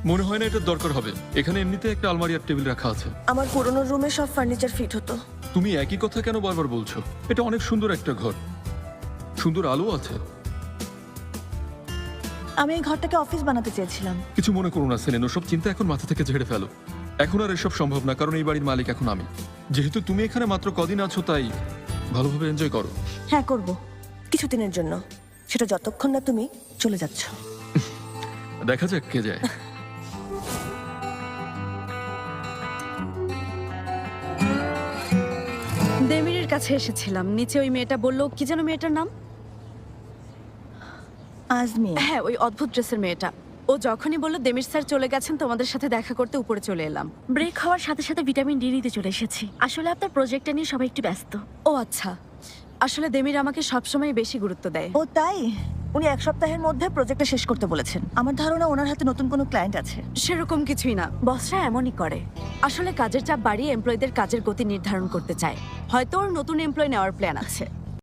মনে হয় না এটার দরকার হবে। এখানে এমনিতে একটা আলমারি আর টেবিল রাখা আছে। আমার পুরনো রুমে সব ফার্নিচার ফিট হতো। তুমি একই কথা কেন বারবার বলছো? এটা অনেক সুন্দর একটা ঘর, সুন্দর আলো আছে। আমি এই ঘরটাকে অফিস বানাতে চেয়েছিলাম। কিছু মনে করো না সেলেন, সব চিন্তা এখন মাথা থেকে ঝেড়ে ফেলো। এখন আর এসব সম্ভব না, কারণ এই বাড়ির মালিক এখন আমি। যেহেতু তুমি এখানে মাত্র কদিন আছো, তাই ভালোভাবে এনজয় করো। হ্যাঁ, করব, কিছুদিনের জন্য, সেটা যতক্ষণ না তুমি চলে যাচ্ছ। দেখা যাক কে যায়। দেমিরের কাছে এসেছিলাম, নিচে ওই মেয়েটা বললো, কি যেন মেয়েটার নাম? আজমি। হ্যাঁ, ওই অদ্ভুত ড্রেসের মেয়েটা। ও যখনই বললো দেমির স্যার চলে গেছেন, তোমাদের সাথে দেখা করতে উপরে চলে এলাম। ব্রেক হওয়ার সাথে সাথে ভিটামিন ডি নিতে চলে এসেছি। আসলে আপনার প্রজেক্টটা নিয়ে সবাই একটু ব্যস্ত। ও আচ্ছা, আসলে দেমির আমাকে সবসময় বেশি গুরুত্ব দেয়। ও তাই? উনি 1 সপ্তাহের মধ্যে প্রজেক্টটা শেষ করতে বলেছেন। আমার ধারণা ওনার হাতে নতুন কোনো ক্লায়েন্ট আছে। সেরকম কিছুই না, বসরা এমনই করে। আসলে কাজের চাপ বাড়িয়ে এমপ্লয়ীদের কাজের গতি নির্ধারণ করতে চায়। হয়তো ওর নতুন এমপ্লয় নেওয়ার প্ল্যান আছে।